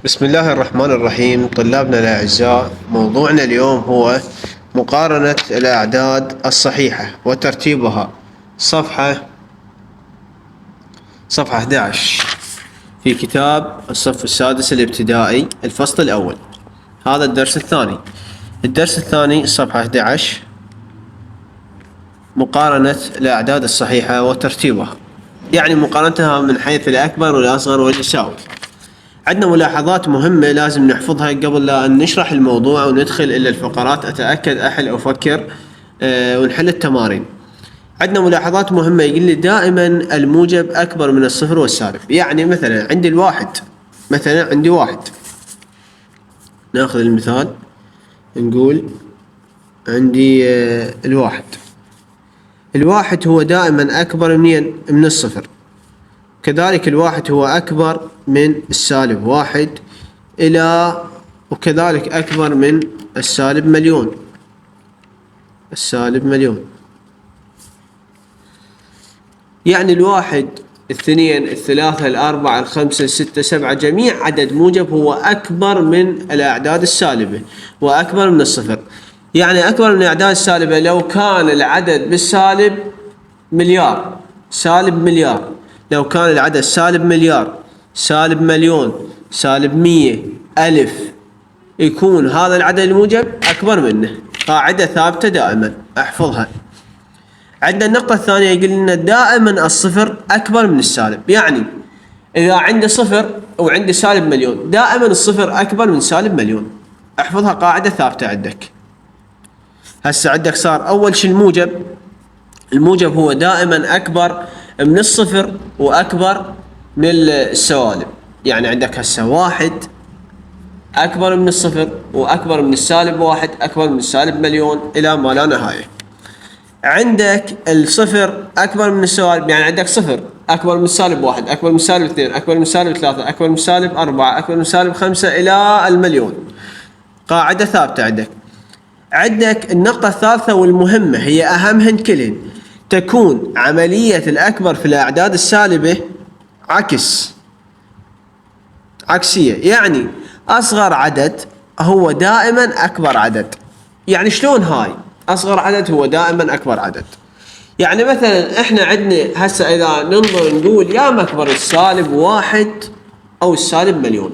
بسم الله الرحمن الرحيم. طلابنا الأعزاء، موضوعنا اليوم هو مقارنة الأعداد الصحيحة وترتيبها. صفحة 11 في كتاب الصف السادس الابتدائي الفصل الأول. هذا الدرس الثاني صفحة 11، مقارنة الأعداد الصحيحة وترتيبها، يعني مقارنتها من حيث الأكبر والأصغر واليساوي. عندنا ملاحظات مهمة لازم نحفظها قبل لا أن نشرح الموضوع وندخل إلى الفقرات. أتأكد أحل أفكر ونحل التمارين. عندنا ملاحظات مهمة، يقول لي دائما الموجب أكبر من الصفر والسالب. يعني مثلا عندي الواحد، عندي واحد، ناخذ المثال نقول عندي الواحد هو دائما أكبر من الصفر. كذلك الواحد هو أكبر من السالب واحد وكذلك أكبر من السالب مليون. يعني الواحد، الاثنين، الثلاثة، الأربعة، الخمسة، الستة، سبعة، جميع عدد موجب هو أكبر من الأعداد السالبة وأكبر من الصفر. يعني أكبر من الأعداد السالبة لو كان العدد بالسالب مليار، سالب مليار. لو كان العدد سالب مليار، سالب مليون، سالب 100 ألف، يكون هذا العدد الموجب أكبر منه. قاعدة ثابتة دائما أحفظها. عندنا النقطة الثانية، يقول لنا دائما الصفر أكبر من السالب. يعني إذا عندي صفر وعندي سالب مليون، دائما الصفر أكبر من سالب مليون. أحفظها قاعدة ثابتة عندك. هسه عندك صار أول شيء الموجب هو دائما أكبر من الصفر وأكبر من السوالب. يعني عندك هسه واحد أكبر من الصفر وأكبر من السالب واحد، أكبر من السالب مليون إلى ما لا نهاية. عندك الصفر أكبر من السوالب، يعني عندك صفر أكبر من السالب واحد، أكبر من السالب اثنين، أكبر من السالب ثلاثة، أكبر من السالب أربعة، أكبر من السالب خمسة إلى المليون. قاعدة ثابتة عندك. عندك النقطة الثالثة والمهمة، هي أهمهن كلهن، تكون عملية الأكبر في الأعداد السالبة عكسية. يعني أصغر عدد هو دائما أكبر عدد. يعني شلون هاي؟ أصغر عدد هو دائما أكبر عدد. يعني مثلا إحنا عندنا هسه إذا ننظر نقول يا أكبر السالب واحد أو السالب مليون.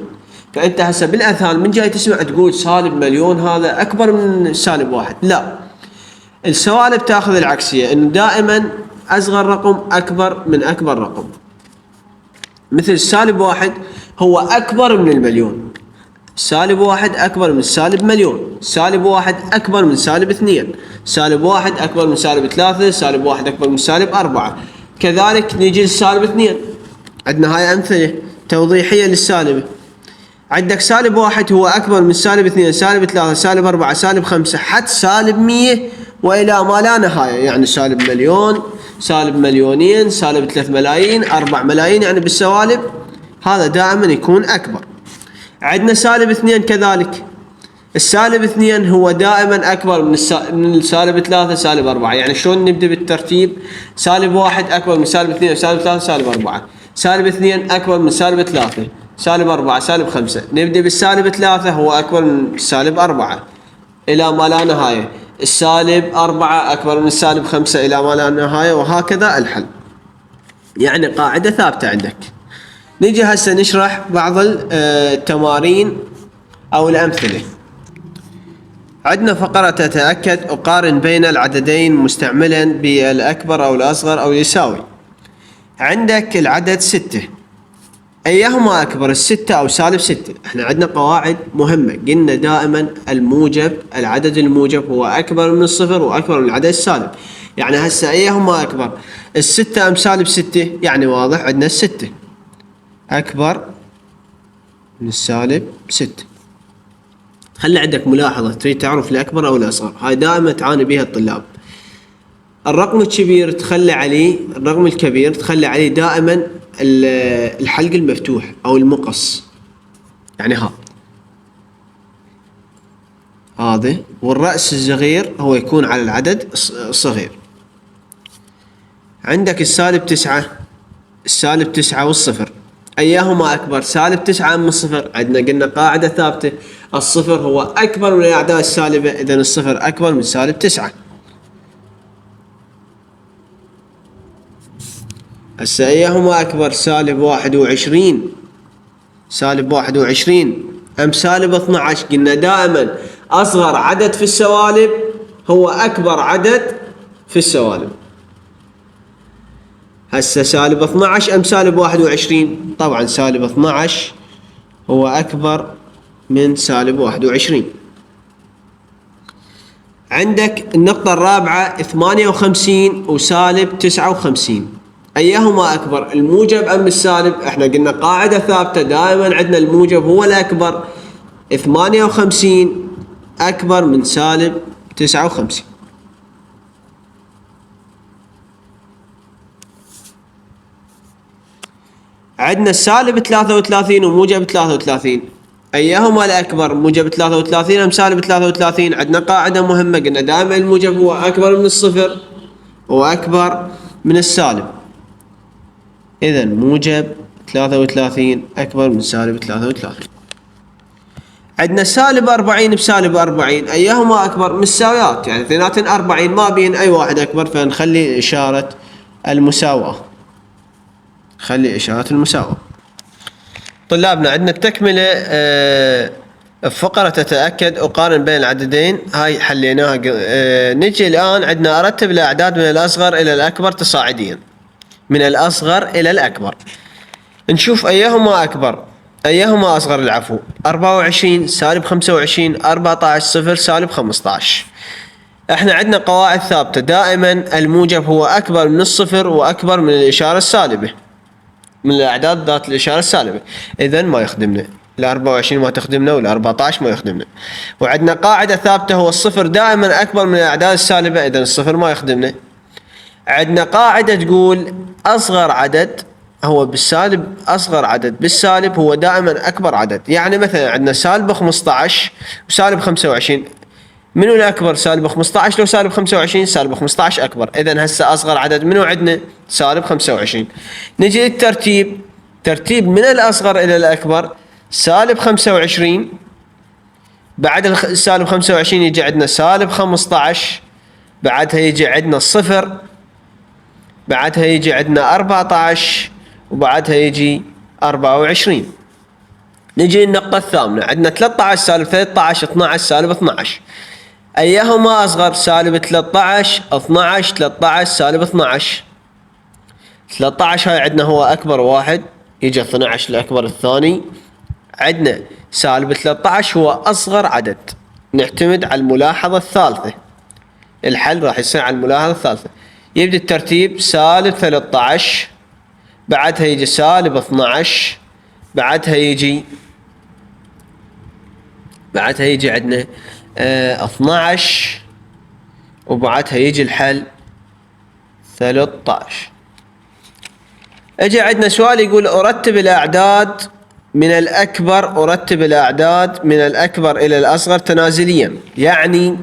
فأنت هسه بالأثال من جاي تسمع تقول سالب مليون هذا أكبر من سالب واحد. لا، السوالب تاخذ العكسية، إن دائما أصغر رقم أكبر من أكبر رقم. مثل السالب واحد هو أكبر من المليون، سالب واحد أكبر من سالب مليون، سالب واحد أكبر من سالب اثنين، سالب واحد أكبر من سالب ثلاثة، سالب واحد أكبر من سالب أربعة. كذلك نيجي للسالب اثنين، عندنا هاي أمثلة توضيحية للسالبة. عندك سالب واحد هو أكبر من سالب اثنين، سالب ثلاثة، سالب أربعة، سالب خمسة، حتى سالب 100 وإلى ما لا نهاية. يعني سالب مليون، سالب مليونين، سالب 3 ملايين، 4 ملايين. يعني بالسوالب هذا دائما يكون أكبر. عندنا سالب اثنين كذلك، السالب اثنين هو دائما أكبر من السالب ثلاثة، سالب أربعة. يعني شلون نبدأ بالترتيب؟ سالب واحد أكبر من سالب اثنين، سالب ثلاثة، سالب أربعة. سالب اثنين أكبر من سالب ثلاثة، سالب أربعة، سالب خمسة. نبدأ بالسالب ثلاثة هو أكبر من سالب أربعة إلى ما لا نهاية. السالب أربعة أكبر من السالب خمسة إلى ما لا نهاية، وهكذا الحل. يعني قاعدة ثابتة عندك. نجي هسه نشرح بعض التمارين أو الأمثلة. عندنا فقرة تتأكد أقارن بين العددين مستعملا بالأكبر أو الأصغر أو يساوي. عندك العدد 6، أيهما أكبر، الستة أو سالب 6؟ احنا عندنا قواعد مهمة، قلنا دائما العدد الموجب هو أكبر من الصفر وأكبر من العدد السالب. يعني هسه أيهما أكبر، الستة أم سالب 6؟ يعني واضح عندنا الستة أكبر من السالب 6. خلي عندك ملاحظة، تريد تعرف الأكبر أو الأصغر، هاي دائما تعاني بها الطلاب. الرقم الكبير تخلي عليه دائما الحلق المفتوح أو المقص. يعني هذا، والرأس الصغير هو يكون على العدد الصغير. عندك السالب 9 والصفر، أيهما أكبر، سالب 9 أم الصفر؟ عندنا قلنا قاعدة ثابتة، الصفر هو أكبر من الأعداد السالبة، إذا الصفر أكبر من سالب 9. هسه أيهما أكبر، سالب 21 أم سالب 12؟ قلنا دائما أصغر عدد في السوالب هو أكبر عدد في السوالب. هسه سالب 12 أم سالب 21؟ طبعا سالب 12 هو أكبر من سالب 21. عندك النقطة الرابعة 58 وسالب 59، أيهما أكبر، الموجب أم السالب؟ احنا قلنا قاعدة ثابتة دائما عندنا الموجب هو الأكبر، 58 أكبر من سالب 59. عندنا السالب 33 وموجب 33، أيهما الأكبر، موجب 33 أم سالب 33؟ عندنا قاعدة مهمة، قلنا دائما الموجب هو أكبر من الصفر وأكبر من السالب، إذا موجب 33 أكبر من سالب 33. عندنا سالب 40 بسالب 40، أيهما أكبر؟ متساويات، يعني اثنيناتن 40 ما بين أي واحد أكبر، فنخلي إشارة المساواة، خلي إشارة المساواة. طلابنا عندنا التكملة فقرة تتأكد أقارن بين العددين، هاي حليناها. نجي الآن عندنا أرتب الأعداد من الأصغر إلى الأكبر تصاعديا، من الأصغر إلى الأكبر. نشوف أيهما أكبر، أيهما أصغر، العفو، 24 سالب 25 14 صفر سالب 15. احنا عندنا قواعد ثابتة، دائما الموجب هو أكبر من الصفر وأكبر من الإشارة السالبة، من الأعداد ذات الإشارة السالبة، إذا ما يخدمنا، ال 24 ما تخدمنا وال 14 ما يخدمنا. وعندنا قاعدة ثابتة، هو الصفر دائما أكبر من الأعداد السالبة، إذا الصفر ما يخدمنا. عندنا قاعدة تقول أصغر عدد هو بالسالب، أصغر عدد بالسالب هو دائما أكبر عدد. يعني مثلا عندنا سالب 15 وسالب 25، منو الأكبر، سالب 15 لو سالب 25؟ سالب 15 أكبر، إذا هسه أصغر عدد منو عندنا؟ سالب 25. نجي للترتيب، ترتيب من الأصغر إلى الأكبر، سالب 25 بعد السالب 25 يجي عندنا سالب 15، بعدها يجي عندنا الصفر، بعدها يجي عندنا 14، وبعدها يجي 24. نجي النقطة الثامنة، عندنا 13 سالب 13 12 سالب 12، أيهما أصغر، سالب 13 12 13 سالب 12. 13 هاي عندنا هو أكبر واحد، يجي 12 الأكبر الثاني. عندنا سالب 13 هو أصغر عدد، نعتمد على الملاحظة الثالثة، الحل راح يصير على الملاحظة الثالثة. يبدأ الترتيب سالب 13، بعدها يجي سالب 12، بعدها يجي عندنا 12، وبعدها يجي الحل 13. اجي عندنا سؤال يقول أرتب الأعداد من الأكبر إلى الأصغر تنازليا، يعني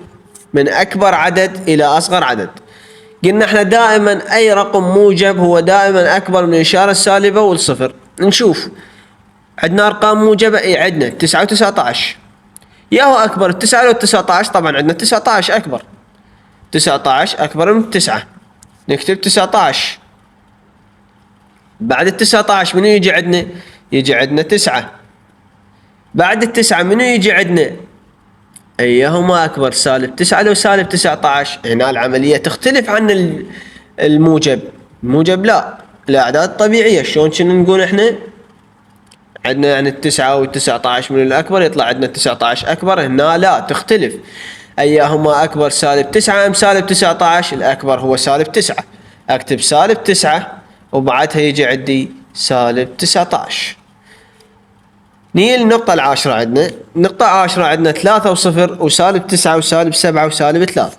من أكبر عدد إلى أصغر عدد. قلنا احنا دائما أي رقم موجب هو دائما أكبر من الإشارة السالبة والصفر. نشوف عندنا أرقام موجبة، عندنا 9 و19، يا هو أكبر 9 لو 19؟ طبعا عندنا 19 أكبر، 19 أكبر من 9، نكتب 19. بعد 19 منو يجي عندنا؟ يجي عندنا 9. بعد 9 منو يجي عندنا؟ أيهما أكبر، سالب 9 لو سالب 19؟ هنا العملية تختلف عن الموجب. الموجب لا، الأعداد الطبيعية شلون كنا نقول احنا؟ عندنا يعني 9 و19 من الأكبر، يطلع عندنا 19 أكبر. هنا لا، تختلف. أيهما أكبر، سالب 9 أم سالب 19؟ الأكبر هو سالب 9، أكتب سالب 9 وبعدها يجي عندي سالب 19. نيجي للنقطة العاشرة، عندنا النقطة العاشرة عندنا 3 وصفر وسالب 9 وسالب 7 وسالب 3.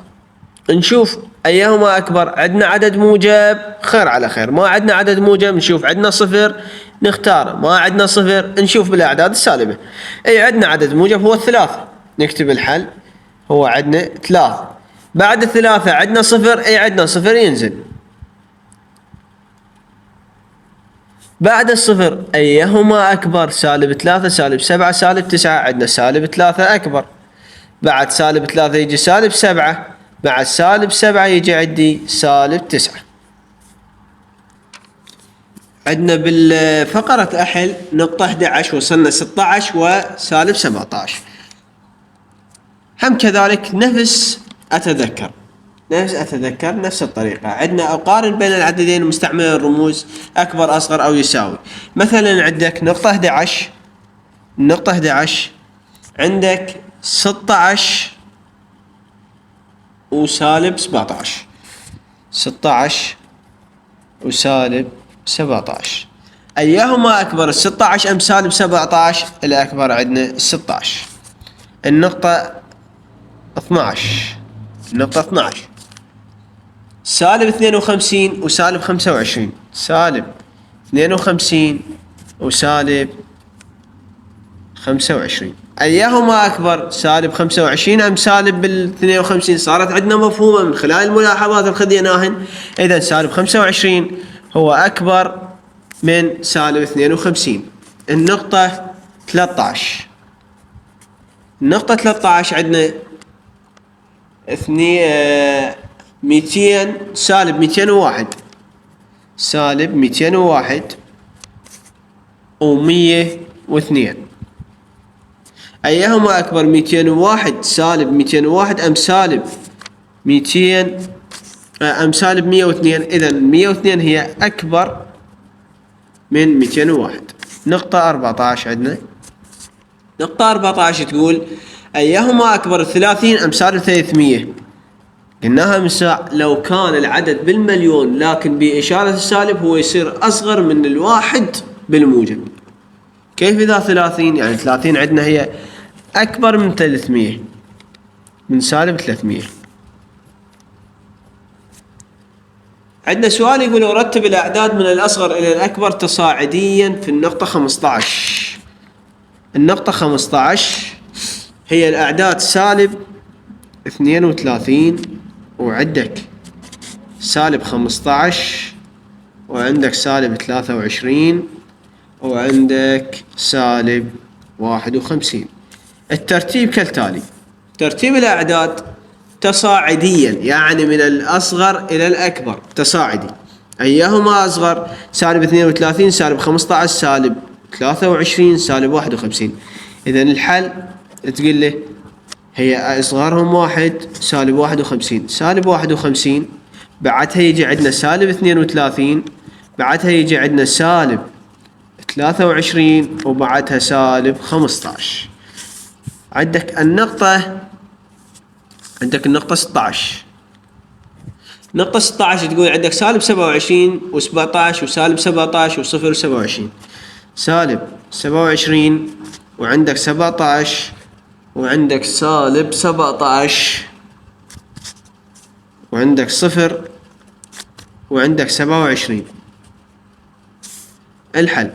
نشوف أيهما أكبر، عندنا عدد موجب خير على خير، ما عندنا عدد موجب نشوف عندنا صفر نختار، ما عندنا صفر نشوف بالأعداد السالبة. أي عندنا عدد موجب هو 3، نكتب الحل هو عندنا 3. بعد 3 عندنا صفر، أي عندنا صفر ينزل. بعد الصفر أيهما أكبر؟ سالب 3 سالب 7 سالب 9، عندنا سالب 3 أكبر. بعد سالب 3 يجي سالب 7، مع سالب 7 يجي عندي سالب 9. عندنا بالفقرة أحل نقطة 11 وصلنا 16 وسالب 17. هم كذلك نفس نفس الطريقة. عندنا أقارن بين العددين مستعملا الرموز أكبر أصغر أو يساوي. مثلا عندك نقطة 11 عندك 16 وسالب 17. 16 وسالب 17 أيهما أكبر؟ 16 أم سالب 17؟ الأكبر عندنا 16. النقطة 12 سالب 52 وسالب 25. سالب 52 وسالب 25 أيهما أكبر؟ سالب 25 أم سالب 52؟ صارت عندنا مفهومة من خلال الملاحظات اللي خذيناهن. إذا سالب 25 هو أكبر من سالب 52. النقطة 13 عندنا 200 سالب 201 و102. أيهما أكبر؟ 201 سالب 201 أم سالب 200 أم سالب 102؟ إذا 102 هي أكبر من 201. نقطة 14 عندنا نقطة 14 تقول أيهما أكبر؟ 30 أم سالب 300؟ قلناها من ساعة لو كان العدد بالمليون لكن بإشارة السالب هو يصير أصغر من الواحد بالموجب. كيف إذا 30؟ يعني 30 عندنا هي أكبر من 300 من سالب 300. عندنا سؤال يقول رتب الأعداد من الأصغر إلى الأكبر تصاعديا في النقطة 15. النقطة 15 هي الأعداد سالب 32 وعندك سالب 15 وعندك سالب 23 وعندك سالب 51. الترتيب كالتالي: ترتيب الأعداد تصاعديا يعني من الأصغر إلى الأكبر تصاعدي. أيهما أصغر؟ سالب 32 سالب 15 سالب 23 سالب 51. إذن الحل تقول له هي أصغرهم 1 سالب 51. سالب 51 بعدها يجي عندنا سالب 32، بعدها يجي عندنا سالب 23 وبعدها سالب 15. عندك النقطة 16. نقطة 16 تقول عندك سالب 27 و17 وسالب 17 وصفر و27. سالب 27 وعندك 17 وعندك سالب 17 وعندك صفر وعندك 27. الحل: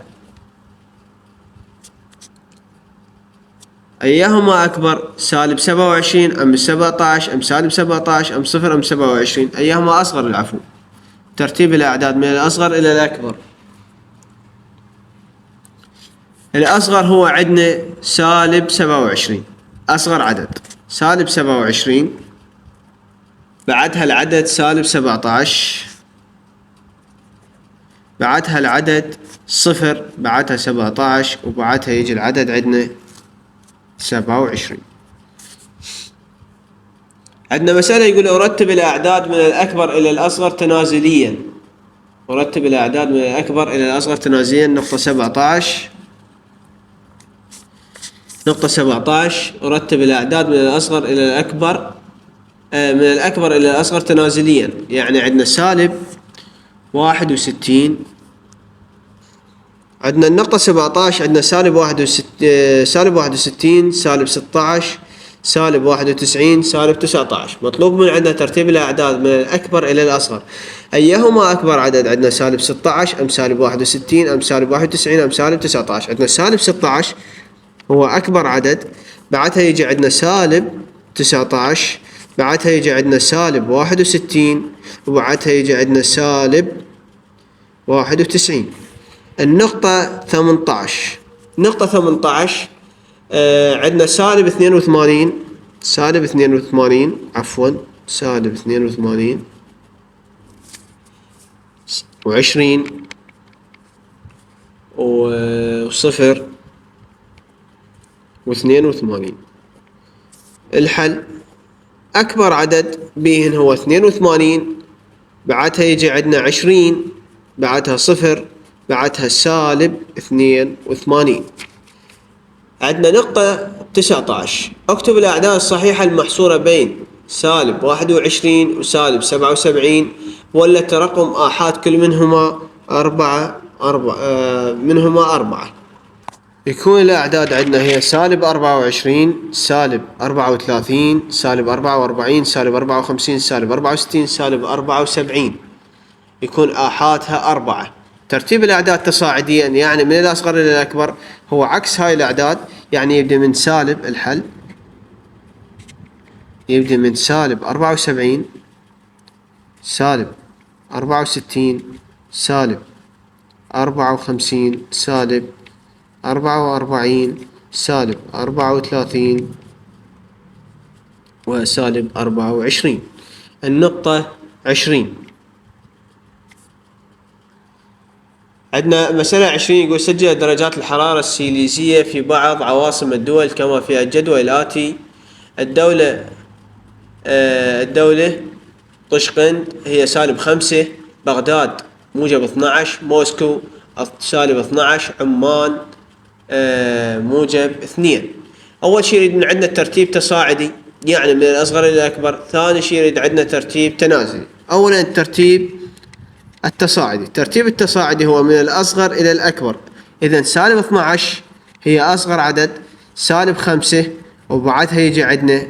أيهما أكبر؟ سالب 27 أم 17 أم سالب 17 أم صفر أم 27؟ أيهما أصغر؟ العفو. ترتيب الأعداد من الأصغر إلى الأكبر. الأصغر هو عندنا سالب 27 أصغر عدد. سالب 27 بعدها العدد سالب 17 بعدها العدد صفر بعدها 17 وبعدها يجي العدد عندنا 27. عندنا مسألة يقول أرتب الأعداد من الأكبر إلى الأصغر تنازليا. أرتب الأعداد من الأكبر إلى الأصغر تنازليا. نقطة 17 أرتب الأعداد من الأصغر إلى الأكبر من الأكبر إلى الأصغر تنازليا. يعني عندنا سالب 61. عندنا النقطة 17 عندنا سالب 61 سالب 16 سالب 91 سالب 19. مطلوب من عندنا ترتيب الأعداد من الأكبر إلى الأصغر. أيهما أكبر عدد؟ عندنا سالب 16 أم سالب 61 أم سالب 91 أم سالب 19. عندنا سالب 16 هو أكبر عدد، بعدها يجي عندنا سالب 19 بعدها يجي عندنا سالب 61 وبعدها يجي عندنا سالب 91. النقطة 18. نقطة 18 عندنا سالب 82، سالب 82 عفوا، سالب 82 و20 وصفر و82. الحل أكبر عدد بيهن هو 82، بعدها يجي عندنا 20، بعدها صفر، بعدها سالب 82. عندنا نقطة 19. اكتب الأعداد الصحيحة المحصورة بين سالب 21 وسالب 77 والتي رقم آحاد كل منهما أربعة. يكون الأعداد عندنا هي سالب 24، سالب 34، سالب 44، سالب 54، سالب 64، سالب 74. يكون آحادها 4. ترتيب الأعداد تصاعديا، يعني من الأصغر إلى الأكبر، هو عكس هاي الأعداد. يعني يبدأ من سالب، الحل يبدأ من سالب 74، سالب 64، سالب 54، سالب 44، سالب 34 وسالب 24. النقطة 20. عندنا مسألة 20 يقول سجل درجات الحرارة السيليزية في بعض عواصم الدول كما في الجدول الآتي. الدولة طشقند هي سالب 5، بغداد موجب 12، موسكو سالب 12، عمان موجب 2. أول شيء يريد من عندنا الترتيب تصاعدي، يعني من الأصغر إلى الأكبر. ثاني شيء يريد عندنا ترتيب تنازلي. أولا الترتيب التصاعدي. الترتيب التصاعدي هو من الأصغر إلى الأكبر. إذن سالب 12 هي أصغر عدد، سالب 5 وبعدها يجي عندنا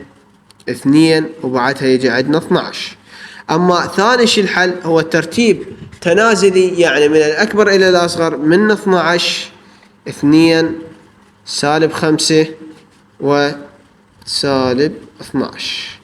2 وبعدها يجي عندنا 12. أما ثاني شيء الحل هو الترتيب تنازلي، يعني من الأكبر إلى الأصغر، من 12 2 سالب 5 وسالب 12.